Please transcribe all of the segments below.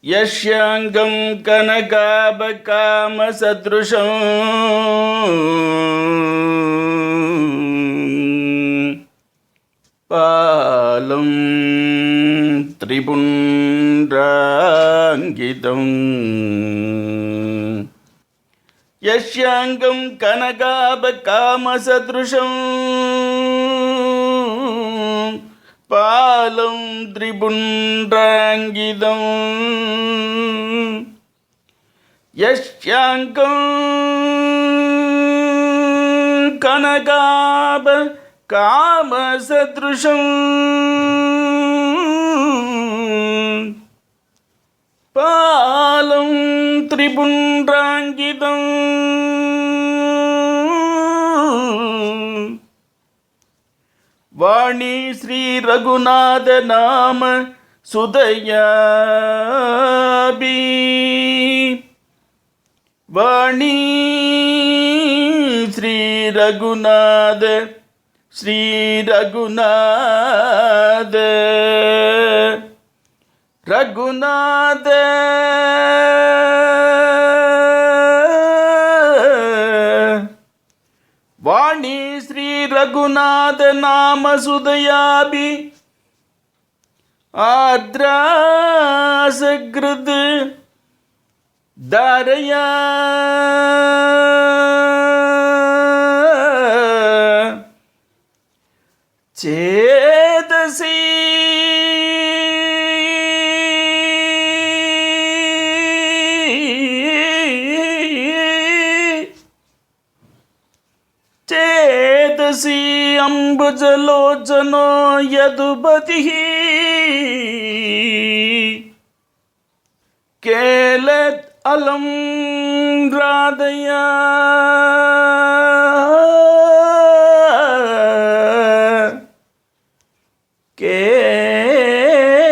यस्याङ्गं कनकाभकामसदृशं पालं त्रिपुण्ड्राङ्कितं यस्याङ्गं कनकाभकामसदृशं पालं त्रिपुण्ड्राङ्कितं यस्याङ्गं कनकाभकामसदृशं पालं त्रिपुण्ड्राङ्कितं वाणी श्री रघुनाथ नाम सुदयाबी वाणी श्री रघुनाथ रघुनाथ वाणी श्री रघुनाथ नाम सुदयाबी आद्रासकृत धारया चेतसी चेतसी अम्बुजलोचनो यदुपतिः केलत् अलम राधया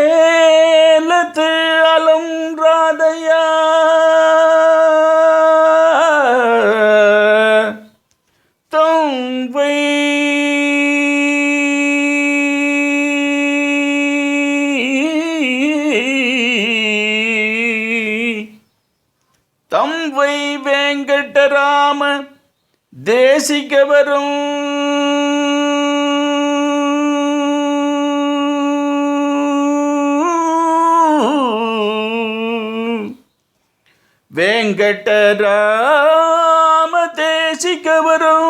केलत अलम राधया तुम वै तम वै वेंकटराम देशिकवरं वेंकटराम देशिकवरं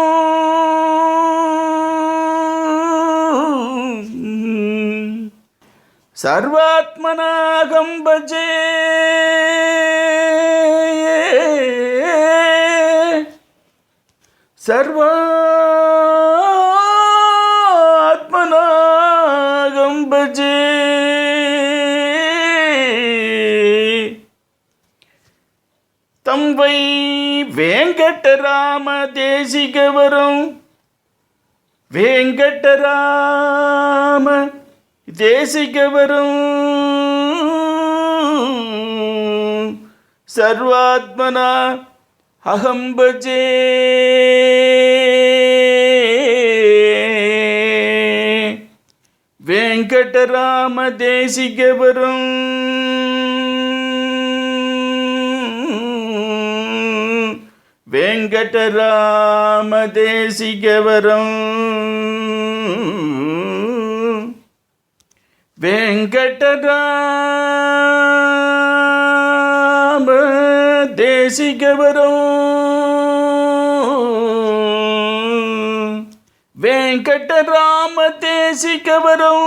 सर्वात्मनाहं भजे सर्वात्मनाहं भजे तं वै वेंकटराम देशिकवरं वेंकटराम देशिकवरं सर्वात्मना अहं भजे वेंकटराम देशिकवरं वेंकटराम देशिकवरं वेंकटराम देशिकवरं वेंकटराम देशिकवरं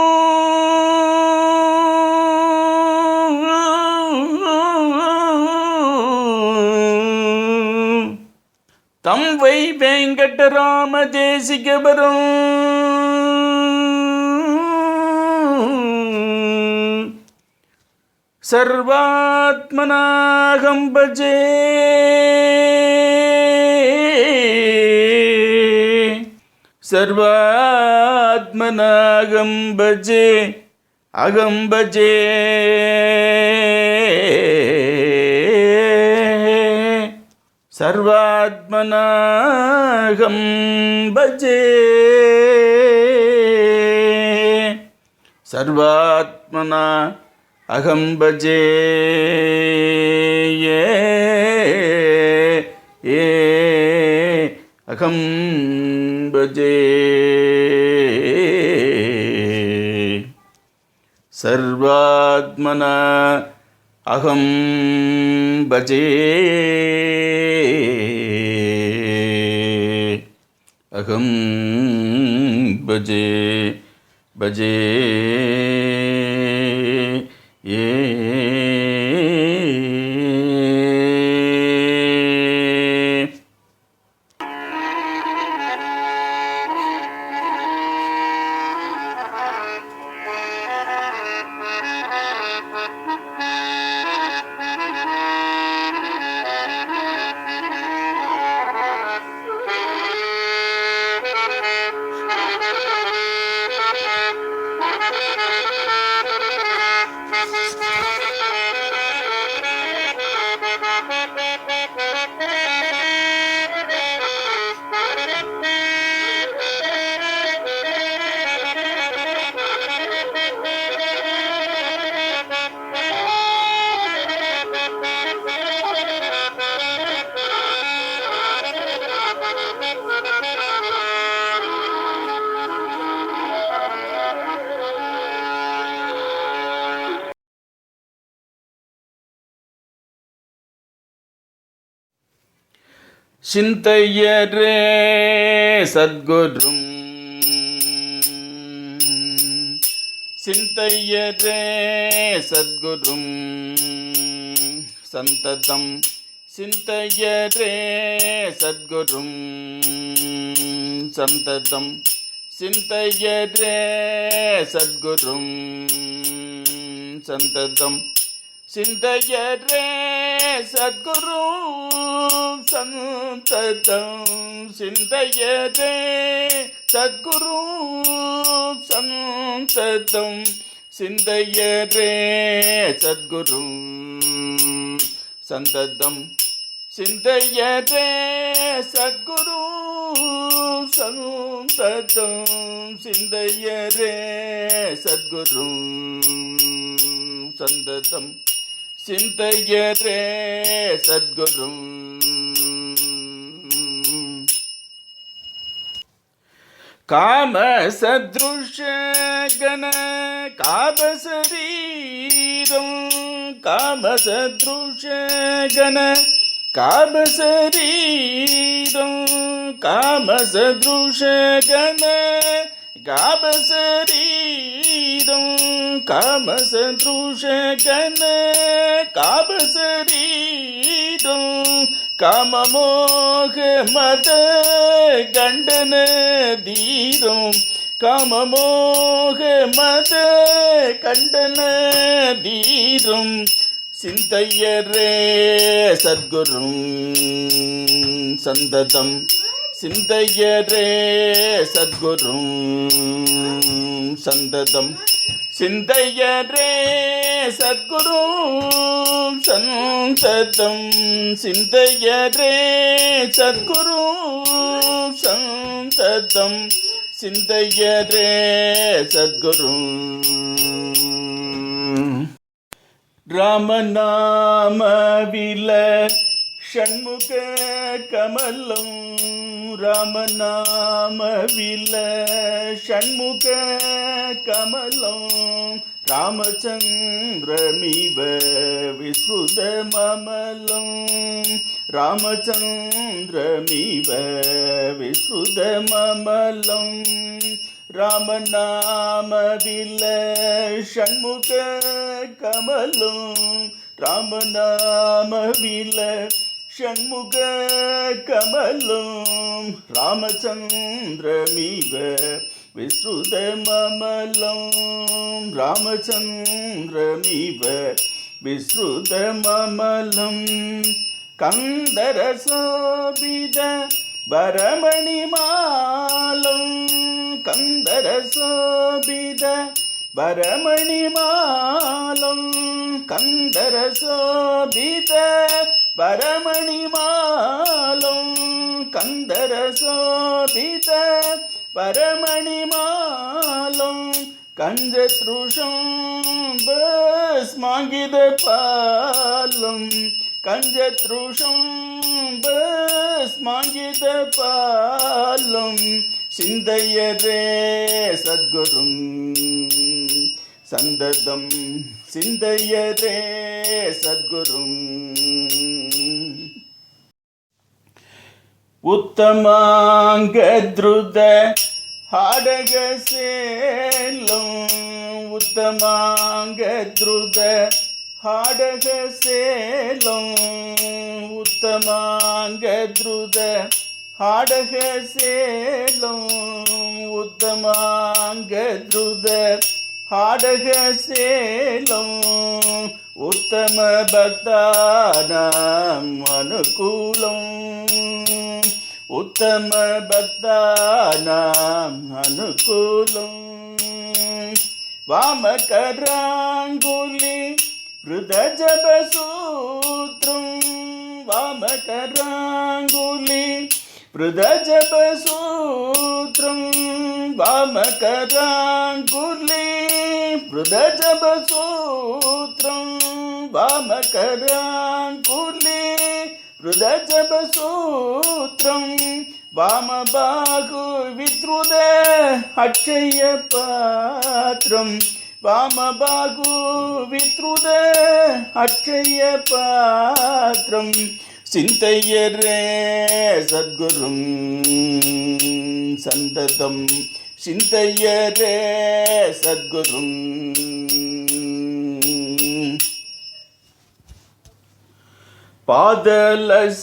तं वै वेंकटराम देशिकवरं सर्वात्मनाहं भजे सर्वात्मनाहं भजे अहं भजे सर्वात्मनाहं भजे सर्वात्मना அகம் பஜே ஏ ஏ அகம் பஜே சர்வாத்மனா அகம் பஜே அகம் பஜே பஜே ஏ சிந்தையரே சத்குரும் சிந்தையரே சத்குரும் சந்ததம் சிந்தையரே சத்குரும் சந்ததம் சிந்தையரே சத்குரும் சந்ததம் சிந்தையரே சத்குரு சந்ததம் சிந்தையரே சத்குரு சந்ததம் சிந்தையரே சத்குரு சந்ததம் சிந்தையரே சத்குரு சந்ததம் சிந்தையரே சத்குரு சந்ததம் சிந்தையரே சத்குரு காம சத்ருஷ கண காப சரீரம் காம சத்ருஷ கண காப சரீரம் காம சத்ருஷ கண காப சரீரம் காம சத்ருஷ கண காப சரீரம் காமமோக மத கண்டன தீரம் காமமோக மத கண்டன தீரம் சிந்தையரே சத்குரும் சந்ததம் சிந்தையரே சத்குரும் சந்ததம் சிந்தையரே சத்குரு சந்ததம் சிந்தையரே சத்குரு சந்ததம் சிந்தையரே சத்குரு ராமநாம வில ஷண்முக கமலம் ராமநாம வில ஷண்முக கமலம் ராமச்சந்திரமிவ விஸ்ருத மமலம் ராமச்சந்திரமிவ விஸ்ருத மமலம் ராமநாம வில ஷண்முக கமலம் ராமநாம வில ஷண்முக கமலம் ராமச்சந்திரமிவ விஸ்ருத மமலம் ராமச்சந்திரமிவ விஸ்ருத மமலம் கந்தரசோபித வரமணிமாலம் கந்தரசோபித வரமணிமாலம் கந்தரசோபித வரமணிமாலம் கந்தரசோபித வரமணிமாலம் कञ्जतृषं भस्माङ्गितपालं कञ्जतृषं भस्माङ्गितपालं சிந்தையரே சத்குரும் சந்ததம் சிந்தையரே சத்குரும் உத்தமாங்கத்ருத ಹಾಡಗ ಸೇಲಂ ಉತ್ತಮಾಂಗದ್ರುದ ಹಾಡಗ ಸೇಲಂ ಉತ್ತಮಾಂಗದ್ರುದ ಹಾಡಗ ಸೇಲಂ ಉತ್ತಮಾಂಗದ್ರುದ ಹಾಡಗ ಸೇಲಂ ಉತ್ತಮ ಭಕ್ತಾನಾಂ ಅನುಕೂಲಂ उत्तम भक्तानां अनुकूलं वामकराङ्गुली हृदजपसूत्रं वामकराङ्गुली हृदजपसूत्रं वामकराङ्गुली हृदजपसूत्रं वामकराङ्गुली हृदजपसूत्रं वामबाहु विद्रुद अक्षयपात्रं वामबाहु विद्रुद अक्षयपात्रं चिन्तयरे सद्गुरुं सन्ततं चिन्तयरे सद्गुरुं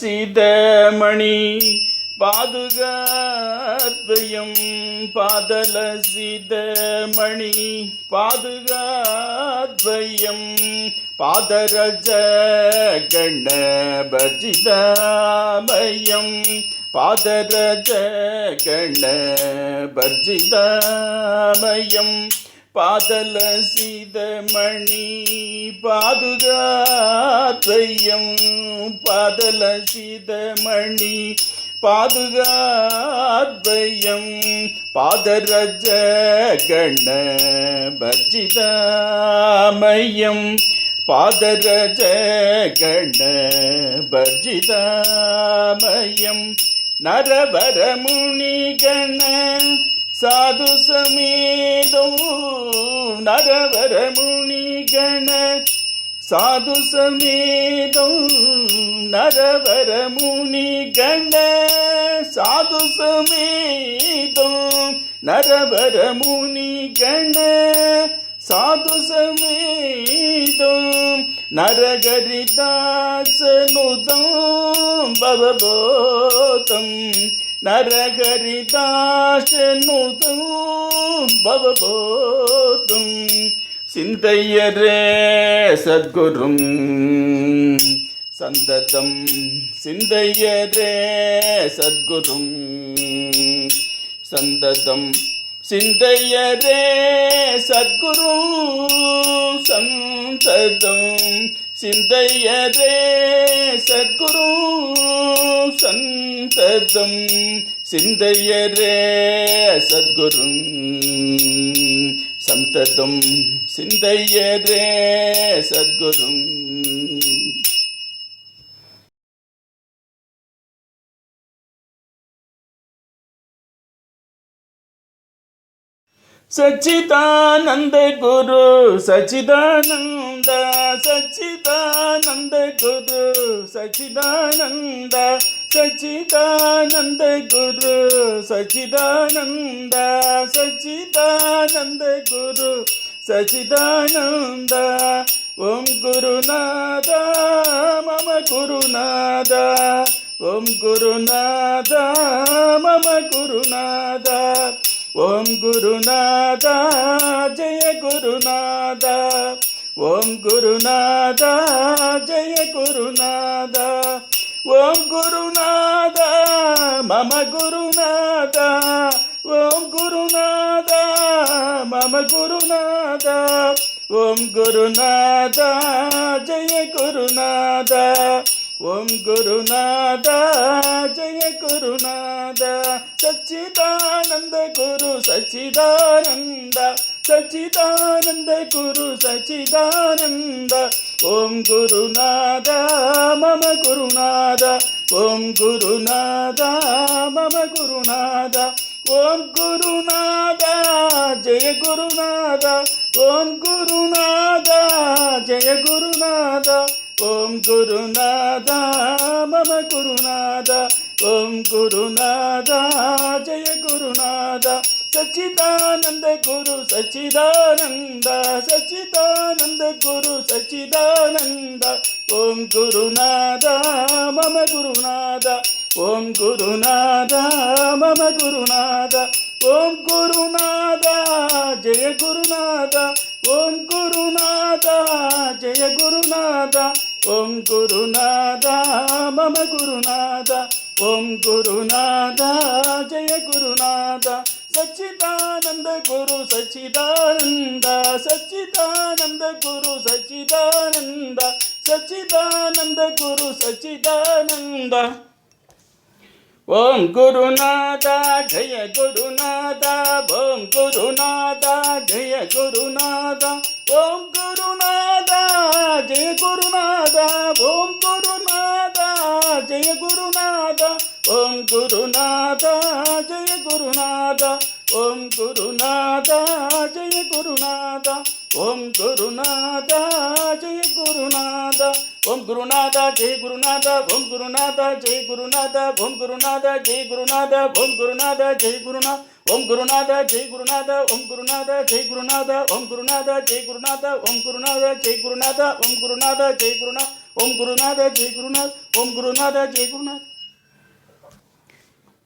பாதலசிதமணி பாதுகாத்வயம் பாதலசிதமணி பாதுகாத்வயம் பாதரஜ கணபர்ஜிதமயம் பாதரஜ கணபர்ஜிதமயம் பாதலசிதமணி பாதுகாத்வயம் பாதலசிதமணி பாதுகாத்வயம் பாதரஜ கணபர்ஜிதமயம் பாதரஜ கணபர்ஜிதமயம் நரவரமுனிகண साधु समेदो नरवर मुनिगण साधु समेदो नरवर मुनिगण साधु समेदो नरवर मुनिगण साधु समेदो नरहरिदासनुदं भवभूतं नरहरिदासनुदं भवभूतं சிந்தையரே சத்குரும் சந்ததம் சிந்தையரே சத்குரும் சந்ததம் சிந்தையரே சத்குரும் சந்ததம் சிந்தையரே சத்குரும் சந்ததம் சிந்தையரே சத்குரும் சந்ததம் சிந்தையரே சத்குரும் सच्चिदानंद गुरु सच्चिदानंद सच्चिदानंद गुरु सच्चिदानंद सच्चिदानंद गुरु सच्चिदानंद सच्चिदानंद गुरु सच्चिदानंद ओम गुरुनाथ मम गुरुनाथ ओम गुरुनाथ मम गुरुनाथ ओम गुरुनाथ जय गुरुनाथ ओम गुरुनाथ जय गुरुनाथ ओम गुरुनाथ मम गुरुनाथ ओम गुरुनाथ मम गुरुनाथ ओम गुरुनाथ जय गुरुनाथ ओम गुरुनाथ जय गुरुनाथ सच्चिदानंद गुरु सच्चिदानंद सच्चिदानंद गुरु सच्चिदानंद ओम गुरुनाथ मम गुरुनाथ ओम गुरुनाथ मम गुरुनाथ ओम गुरुनाथ जय गुरुनाथ ओम गुरुनाथ जय गुरुनाथ ओम गुरुनाथ मम गुरुनाथ ओम गुरुनाथ जय गुरुनाथ सच्चिदानंद गुरु सच्चिदानंद सच्चिदानंद गुरु सच्चिदानंद ओम गुरुनाथ मम गुरुनाथ ओम गुरुनाथ मम गुरुनाथ ओम गुरुनाथ जय गुरुनाथ ओम गुरुनाथ जय गुरुनाथ ओम गुरुनाथ मम गुरुनाथ ओम गुरुनाथ जय गुरुनाथ सच्चिदानंद गुरु सच्चिदानंद सच्चिदानंद गुरु सच्चिदानंद सच्चिदानंद गुरु सच्चिदानंद ओम गुरुनाथ जय गुरुनाथ ओम गुरुनाथ जय गुरुनाथ ओम गुरुनाथ जय गुरुनाथ ओम गुरुनाथ जय गुरुनाथ ओम गुरुनाथ जय गुरुनाथ ओम गुरुनाथ जय गुरुनाथ ओम गुरुनाथ जय गुरुनाथ ओम गुरुनाथ जय गुरुनाथ ओम गुरुनाथ जय गुरुनाथ ओम गुरुनाथ जय गुरुनाथ ओम गुरुनाथ जय गुरुनाथ ओम गुरुनाथ जय गुरुनाथ ओम गुरुनाथ जय गुरुनाथ ओम गुरुनाथ जय गुरुनाथ ओम गुरुनाथ जय गुरुनाथ ओम गुरुनाथ जय गुरुनाथ ओम गुरुनाथ जय गुरुनाथ ओम गुरुनाथ जय गुरुनाथ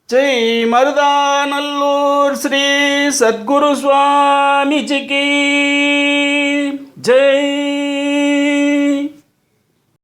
जय मरुदानल्लूर श्री सद्गुरु स्वामी जी की जय।